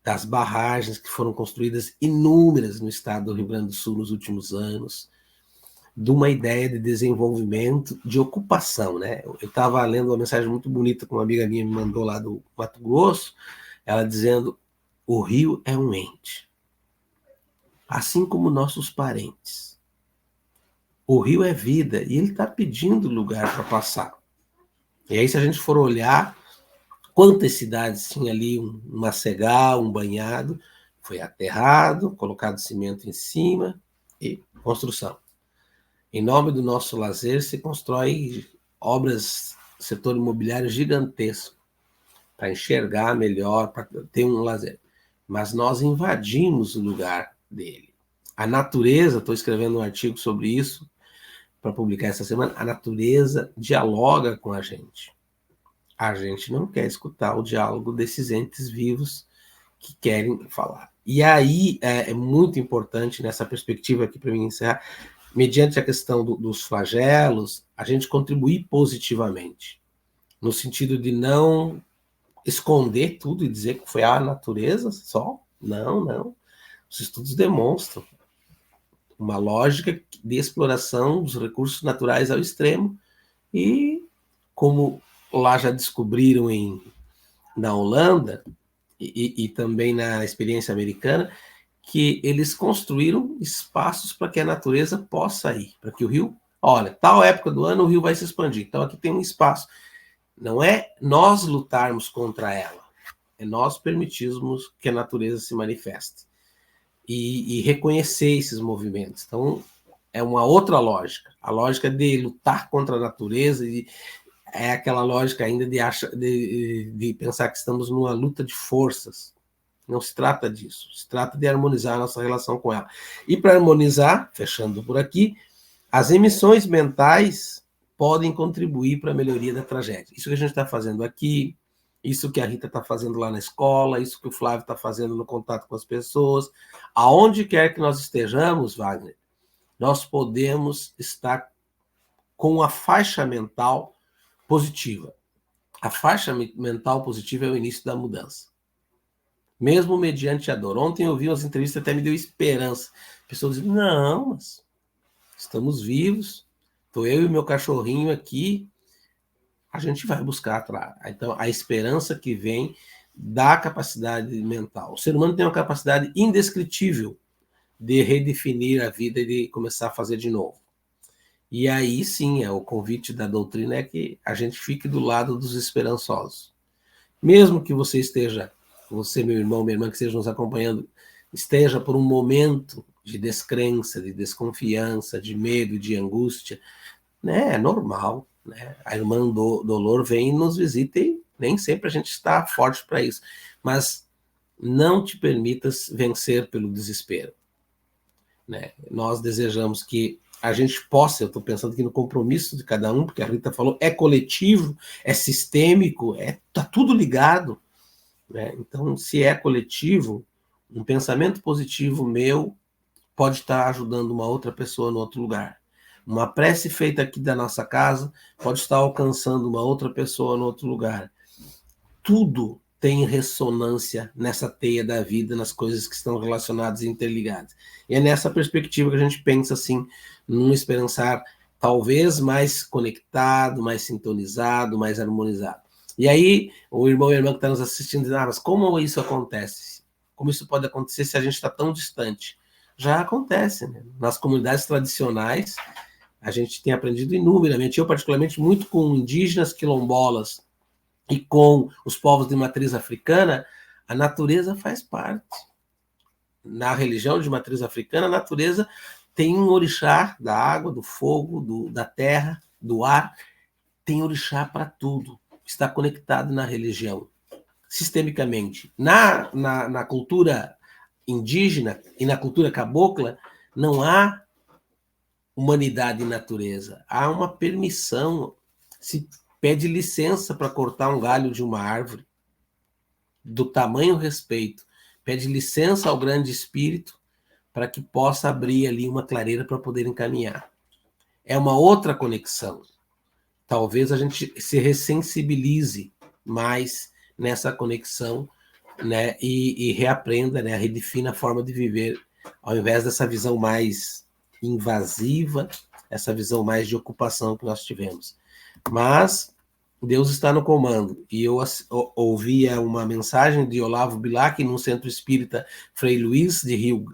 das barragens que foram construídas inúmeras no estado do Rio Grande do Sul nos últimos anos, de uma ideia de desenvolvimento, de ocupação, né? Eu estava lendo uma mensagem muito bonita que uma amiga minha me mandou lá do Mato Grosso, ela dizendo, o rio é um ente, assim como nossos parentes. O rio é vida e ele está pedindo lugar para passar. E aí, se a gente for olhar quantas cidades tinha ali um macegal, um banhado, foi aterrado, colocado cimento em cima e construção. Em nome do nosso lazer, se constrói obras, setor imobiliário gigantesco, para enxergar melhor, para ter um lazer. Mas nós invadimos o lugar dele. A natureza, estou escrevendo um artigo sobre isso, para publicar essa semana, a natureza dialoga com a gente. A gente não quer escutar o diálogo desses entes vivos que querem falar. E aí é muito importante, nessa perspectiva aqui para mim encerrar, mediante a questão dos flagelos, a gente contribuir positivamente, no sentido de não esconder tudo e dizer que foi a natureza só. Não. Os estudos demonstram uma lógica de exploração dos recursos naturais ao extremo e, como lá já descobriram na Holanda e também na experiência americana, que eles construíram espaços para que a natureza possa ir, para que o rio, olha, tal época do ano o rio vai se expandir, então aqui tem um espaço. Não é nós lutarmos contra ela, é nós permitirmos que a natureza se manifeste e reconhecer esses movimentos. Então, é uma outra lógica. A lógica de lutar contra a natureza é aquela lógica ainda de pensar que estamos numa luta de forças. Não se trata disso. Se trata de harmonizar a nossa relação com ela. E para harmonizar, fechando por aqui, as emissões mentais podem contribuir para a melhoria da tragédia. Isso que a gente está fazendo aqui, isso que a Rita está fazendo lá na escola, isso que o Flávio está fazendo no contato com as pessoas. Aonde quer que nós estejamos, Wagner, nós podemos estar com a faixa mental positiva. A faixa mental positiva é o início da mudança. Mesmo mediante a dor. Ontem eu vi umas entrevistas até me deu esperança. Pessoas dizem, não, mas estamos vivos, estou eu e meu cachorrinho aqui, a gente vai buscar atrás. Então, a esperança que vem da capacidade mental. O ser humano tem uma capacidade indescritível de redefinir a vida e de começar a fazer de novo. E aí, sim, o convite da doutrina é que a gente fique do lado dos esperançosos. Mesmo que você esteja, você, meu irmão, minha irmã, que estejam nos acompanhando, esteja por um momento de descrença, de desconfiança, de medo, de angústia, né? É normal, né? A irmã Dolor vem e nos visita e nem sempre a gente está forte para isso. Mas não te permitas vencer pelo desespero, né? Nós desejamos que a gente possa, eu estou pensando aqui no compromisso de cada um, porque a Rita falou, é coletivo, é sistêmico, tá tudo ligado, né? Então, se é coletivo, um pensamento positivo meu pode estar ajudando uma outra pessoa no outro lugar. Uma prece feita aqui da nossa casa pode estar alcançando uma outra pessoa no outro lugar. Tudo tem ressonância nessa teia da vida, nas coisas que estão relacionadas e interligadas. E é nessa perspectiva que a gente pensa assim, num esperançar talvez mais conectado, mais sintonizado, mais harmonizado. E aí, o irmão e a irmã que está nos assistindo dizem, mas como isso acontece? Como isso pode acontecer se a gente está tão distante? Já acontece, né? Nas comunidades tradicionais, a gente tem aprendido inumeramente, eu particularmente muito com indígenas quilombolas e com os povos de matriz africana, a natureza faz parte. Na religião de matriz africana, a natureza tem um orixá da água, do fogo, da terra, do ar, tem orixá para tudo, está conectado na religião, sistemicamente. Na cultura indígena e na cultura cabocla, não há humanidade e natureza. Há uma permissão, se pede licença para cortar um galho de uma árvore, do tamanho respeito, pede licença ao grande espírito para que possa abrir ali uma clareira para poder encaminhar. É uma outra conexão. Talvez a gente se ressensibilize mais nessa conexão, né, e reaprenda, né, redefina a forma de viver, ao invés dessa visão mais invasiva, essa visão mais de ocupação que nós tivemos. Mas Deus está no comando. E eu ouvia uma mensagem de Olavo Bilac num centro espírita Frei Luís,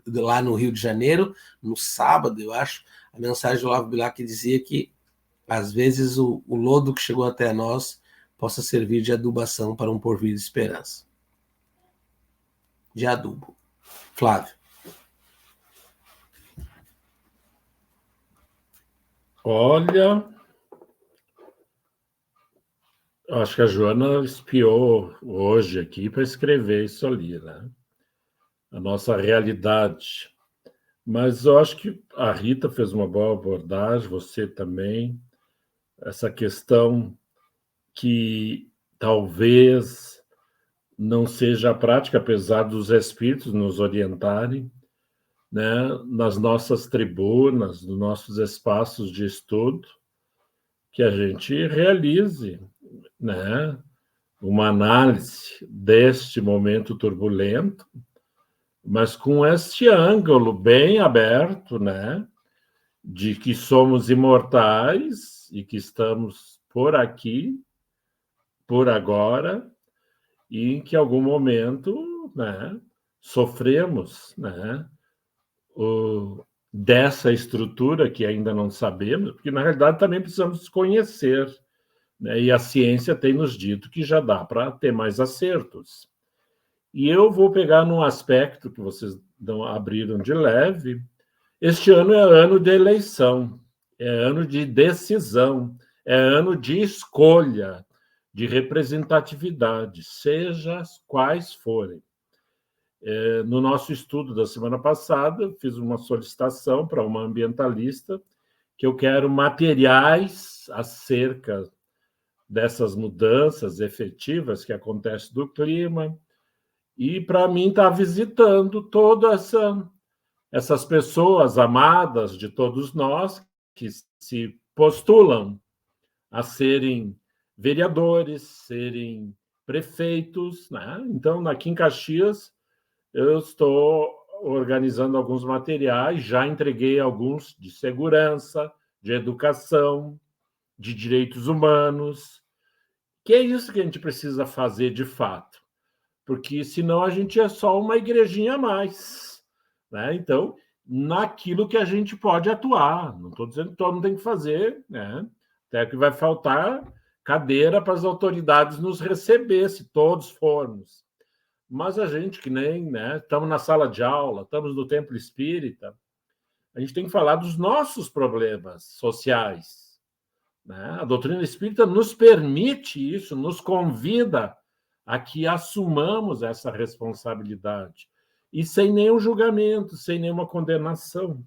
lá no Rio de Janeiro, no sábado, eu acho. A mensagem de Olavo Bilac dizia que, às vezes, o lodo que chegou até nós possa servir de adubação para um porvir de esperança. De adubo. Flávio. Olha, acho que a Joana espiou hoje aqui para escrever isso ali, né? A nossa realidade. Mas eu acho que a Rita fez uma boa abordagem, você também, essa questão que talvez não seja a prática, apesar dos espíritos nos orientarem, né, nas nossas tribunas, nos nossos espaços de estudo, que a gente realize, né, uma análise deste momento turbulento, mas com este ângulo bem aberto, né, de que somos imortais e que estamos por aqui, por agora, e em que, em algum momento, né, sofremos, né, dessa estrutura que ainda não sabemos, porque, na realidade, também precisamos conhecer, né, e a ciência tem nos dito que já dá para ter mais acertos. E eu vou pegar num aspecto que vocês abriram de leve, Este ano é ano de eleição, é ano de decisão, é ano de escolha, de representatividade, seja quais forem. No nosso estudo da semana passada, fiz uma solicitação para uma ambientalista que eu quero materiais acerca dessas mudanças efetivas que acontecem do clima, e para mim estar visitando todas essas pessoas amadas de todos nós que se postulam a serem vereadores, serem prefeitos, né? Então, aqui em Caxias, eu estou organizando alguns materiais, já entreguei alguns de segurança, de educação, de direitos humanos, que é isso que a gente precisa fazer de fato, porque senão a gente é só uma igrejinha a mais, né? Então, naquilo que a gente pode atuar, não estou dizendo que todo mundo tem que fazer, né? Até que vai faltar cadeira para as autoridades nos receber, se todos formos. Mas a gente que nem, né, estamos na sala de aula, estamos no templo espírita, a gente tem que falar dos nossos problemas sociais, né? A doutrina espírita nos permite isso, nos convida a que assumamos essa responsabilidade, e sem nenhum julgamento, sem nenhuma condenação.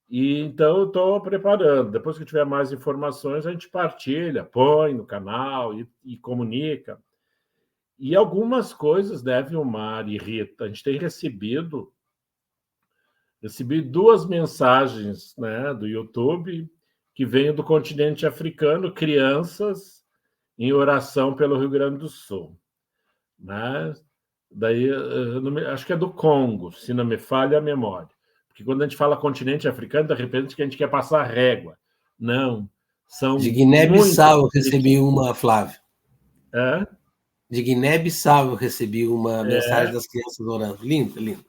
E então eu estou preparando. Depois que tiver mais informações, a gente partilha, põe no canal e comunica. E algumas coisas, né, Vilmar e Rita, a gente tem recebi 2 mensagens, né, do YouTube que vêm do continente africano, crianças em oração pelo Rio Grande do Sul, né? Daí, acho que é do Congo, se não me falha a memória. Porque quando a gente fala continente africano, de repente que a gente quer passar régua. Não, são de Guiné-Bissau eu recebi uma, Flávio. É? De Guiné-Bissau eu recebi uma mensagem das crianças orando. Lindo, lindo.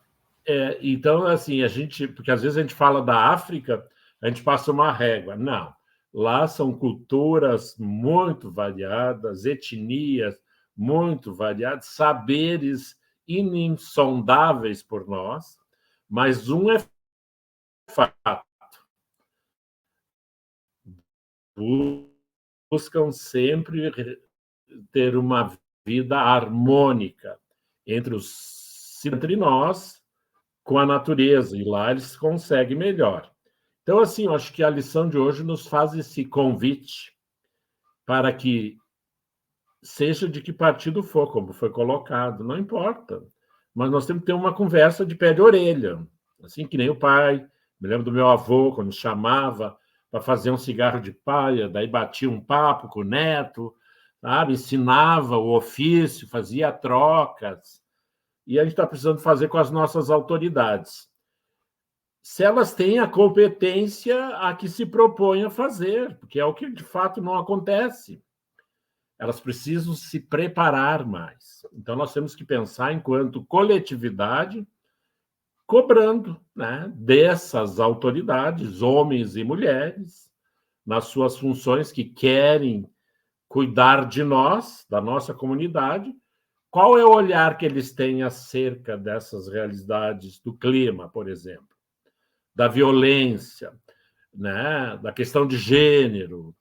Então, assim, porque às vezes a gente fala da África, a gente passa uma régua. Não, lá são culturas muito variadas, etnias muito variadas, saberes insondáveis por nós, mas um é fato: buscam sempre ter uma vida harmônica entre nós, com a natureza, e lá eles conseguem melhor. Então, assim, eu acho que a lição de hoje nos faz esse convite para que, seja de que partido for, como foi colocado, não importa, mas nós temos que ter uma conversa de pé de orelha, assim que nem o pai. Me lembro do meu avô, quando chamava para fazer um cigarro de palha, daí batia um papo com o neto, sabe? Ensinava o ofício, fazia trocas, e a gente está precisando fazer com as nossas autoridades, se elas têm a competência a que se propõem a fazer, porque é o que de fato não acontece. Elas precisam se preparar mais. Então, nós temos que pensar enquanto coletividade, cobrando, né, dessas autoridades, homens e mulheres, nas suas funções, que querem cuidar de nós, da nossa comunidade. Qual é o olhar que eles têm acerca dessas realidades do clima, por exemplo, da violência, né, da questão de gênero,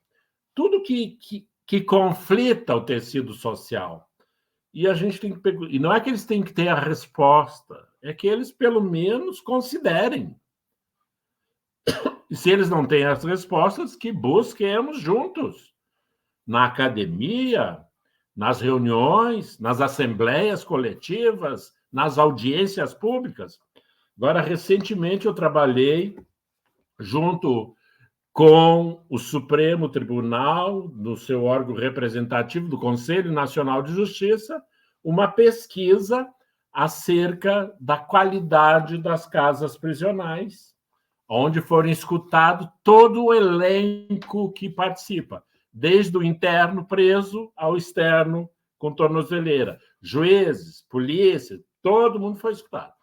tudo que conflita o tecido social. E a gente tem que... E não é que eles têm que ter a resposta, é que eles, pelo menos, considerem. E se eles não têm as respostas, que busquemos juntos, na academia, nas reuniões, nas assembleias coletivas, nas audiências públicas. Agora, recentemente, eu trabalhei junto com o Supremo Tribunal, no seu órgão representativo do Conselho Nacional de Justiça, uma pesquisa acerca da qualidade das casas prisionais, onde foram escutados todo o elenco que participa, desde o interno preso ao externo com tornozeleira, juízes, polícia, todo mundo foi escutado.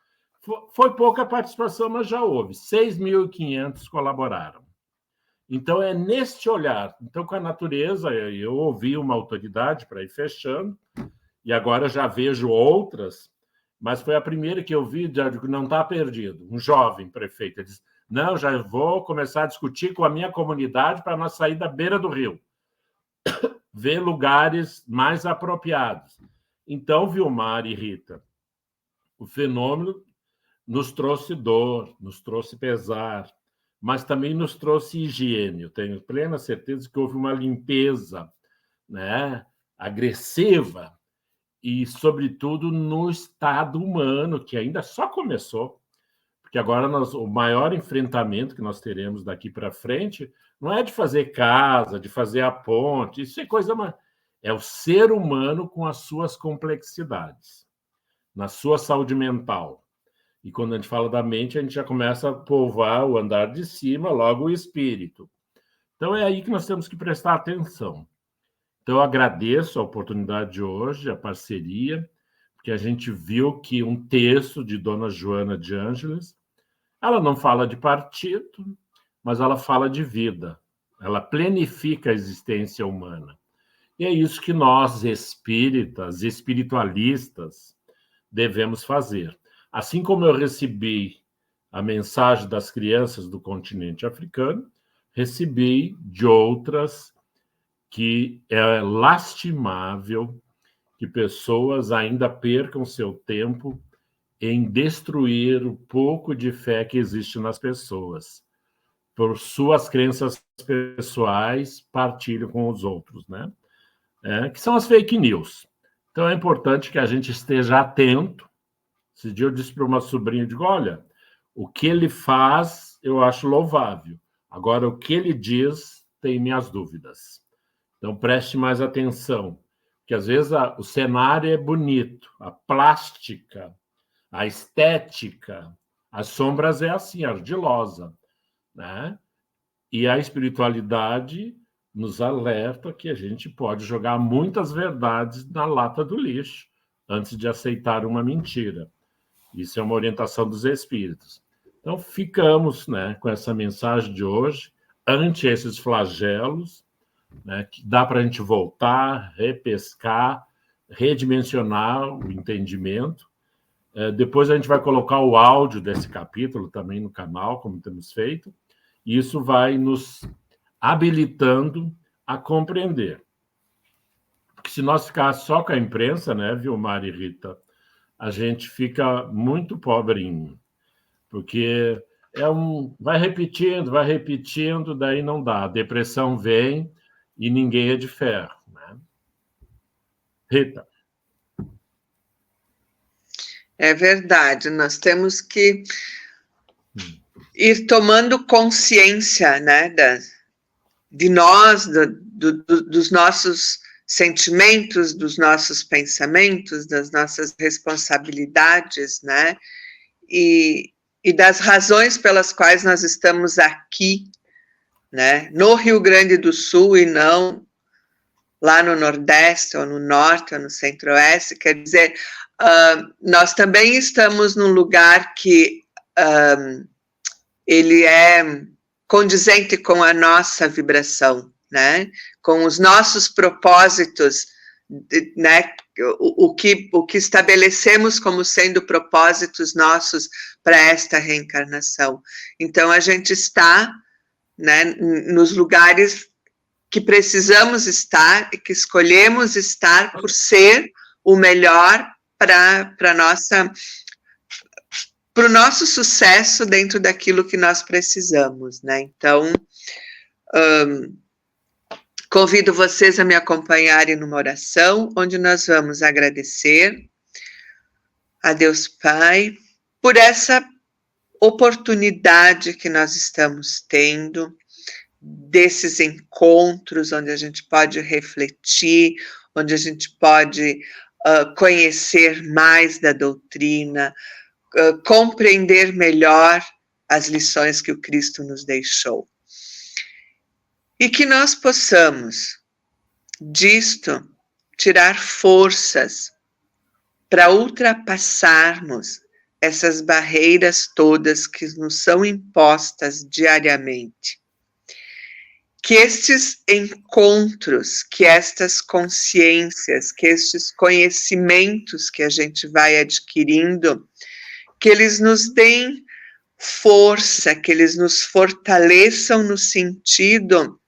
Foi pouca participação, mas já houve. 6.500 colaboraram. Então, é neste olhar. Então, com a natureza, eu ouvi uma autoridade para ir fechando, e agora já vejo outras, mas foi a primeira que eu vi, de não está perdido. Um jovem prefeito. Ele diz: Não, já vou começar a discutir com a minha comunidade para nós sair da beira do rio. Ver lugares mais apropriados. Então, Vilmar e Rita, o fenômeno nos trouxe dor, nos trouxe pesar, mas também nos trouxe higiene. Eu tenho plena certeza que houve uma limpeza, né, agressiva, e, sobretudo, no estado humano, que ainda só começou, porque agora o maior enfrentamento que nós teremos daqui para frente não é de fazer casa, de fazer a ponte, isso é coisa... É o ser humano com as suas complexidades, na sua saúde mental. E quando a gente fala da mente, a gente já começa a povoar o andar de cima, logo o espírito. Então, é aí que nós temos que prestar atenção. Então, eu agradeço a oportunidade de hoje, a parceria, porque a gente viu que um texto de Dona Joana de Ângeles, ela não fala de partido, mas ela fala de vida. Ela planifica a existência humana. E é isso que nós, espíritas, espiritualistas, devemos fazer. Assim como eu recebi a mensagem das crianças do continente africano, recebi de outras que é lastimável que pessoas ainda percam seu tempo em destruir o pouco de fé que existe nas pessoas. Por suas crenças pessoais, partilham com os outros, né? Que são as fake news. Então, é importante que a gente esteja atento. Esse dia eu disse para uma sobrinha, digo, olha, o que ele faz eu acho louvável. Agora, o que ele diz, tem minhas dúvidas. Então, preste mais atenção, porque às vezes o cenário é bonito, a plástica, a estética, as sombras é assim, ardilosa, né? E a espiritualidade nos alerta que a gente pode jogar muitas verdades na lata do lixo antes de aceitar uma mentira. Isso é uma orientação dos espíritos. Então, ficamos, né, com essa mensagem de hoje, ante esses flagelos, né, que dá para a gente voltar, repescar, redimensionar o entendimento. Depois a gente vai colocar o áudio desse capítulo também no canal, como temos feito, e isso vai nos habilitando a compreender. Porque se nós ficarmos só com a imprensa, né, Vilmar e Rita, a gente fica muito pobrinho, porque vai repetindo, daí não dá. A depressão vem e ninguém é de ferro, né? Rita. É verdade, nós temos que ir tomando consciência, né, de nós, dos nossos sentimentos, dos nossos pensamentos, das nossas responsabilidades, né, e das razões pelas quais nós estamos aqui, né, no Rio Grande do Sul e não lá no Nordeste, ou no Norte, ou no Centro-Oeste. Quer dizer, nós também estamos num lugar que ele é condizente com a nossa vibração, né? Com os nossos propósitos, né? O que estabelecemos como sendo propósitos nossos para esta reencarnação. Então, a gente está, né, nos lugares que precisamos estar e que escolhemos estar por ser o melhor para o nosso sucesso dentro daquilo que nós precisamos, né? Então, convido vocês a me acompanharem numa oração, onde nós vamos agradecer a Deus Pai por essa oportunidade que nós estamos tendo, desses encontros onde a gente pode refletir, onde a gente pode conhecer mais da doutrina, compreender melhor as lições que o Cristo nos deixou. E que nós possamos, disto, tirar forças para ultrapassarmos essas barreiras todas que nos são impostas diariamente. Que estes encontros, que estas consciências, que estes conhecimentos que a gente vai adquirindo, que eles nos deem força, que eles nos fortaleçam no sentido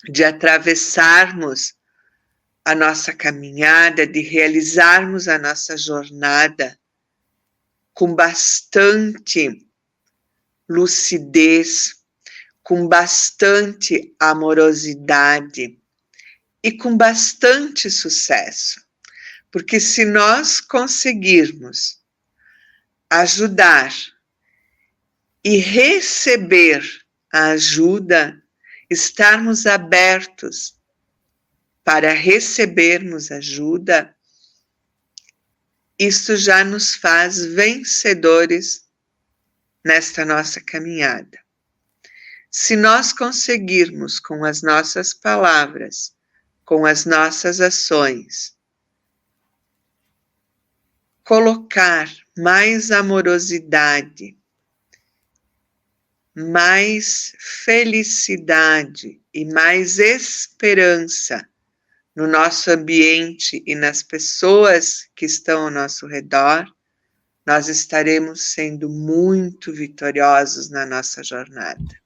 de atravessarmos a nossa caminhada, de realizarmos a nossa jornada com bastante lucidez, com bastante amorosidade e com bastante sucesso. Porque se nós conseguirmos ajudar e receber a ajuda, estarmos abertos para recebermos ajuda, isso já nos faz vencedores nesta nossa caminhada. Se nós conseguirmos, com as nossas palavras, com as nossas ações, colocar mais amorosidade, mais felicidade e mais esperança no nosso ambiente e nas pessoas que estão ao nosso redor, nós estaremos sendo muito vitoriosos na nossa jornada.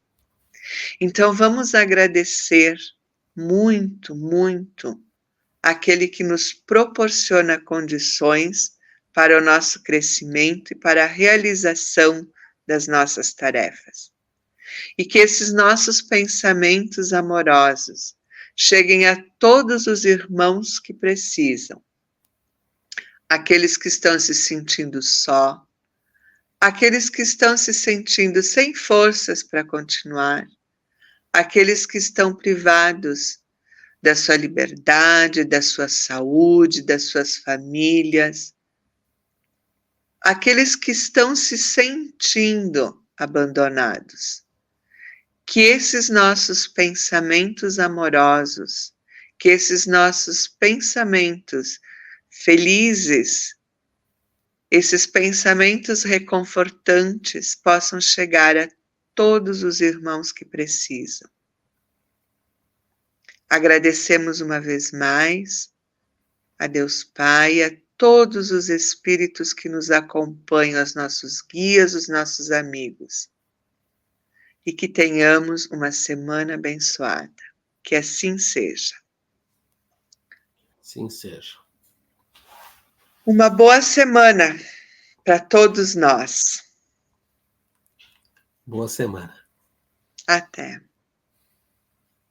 Então vamos agradecer muito, muito aquele que nos proporciona condições para o nosso crescimento e para a realização das nossas tarefas. E que esses nossos pensamentos amorosos cheguem a todos os irmãos que precisam. Aqueles que estão se sentindo só, aqueles que estão se sentindo sem forças para continuar, aqueles que estão privados da sua liberdade, da sua saúde, das suas famílias, aqueles que estão se sentindo abandonados. Que esses nossos pensamentos amorosos, que esses nossos pensamentos felizes, esses pensamentos reconfortantes possam chegar a todos os irmãos que precisam. Agradecemos uma vez mais a Deus Pai, a todos os espíritos que nos acompanham, os nossos guias, os nossos amigos. E que tenhamos uma semana abençoada. Que assim seja. Sim seja. Uma boa semana para todos nós. Boa semana. Até.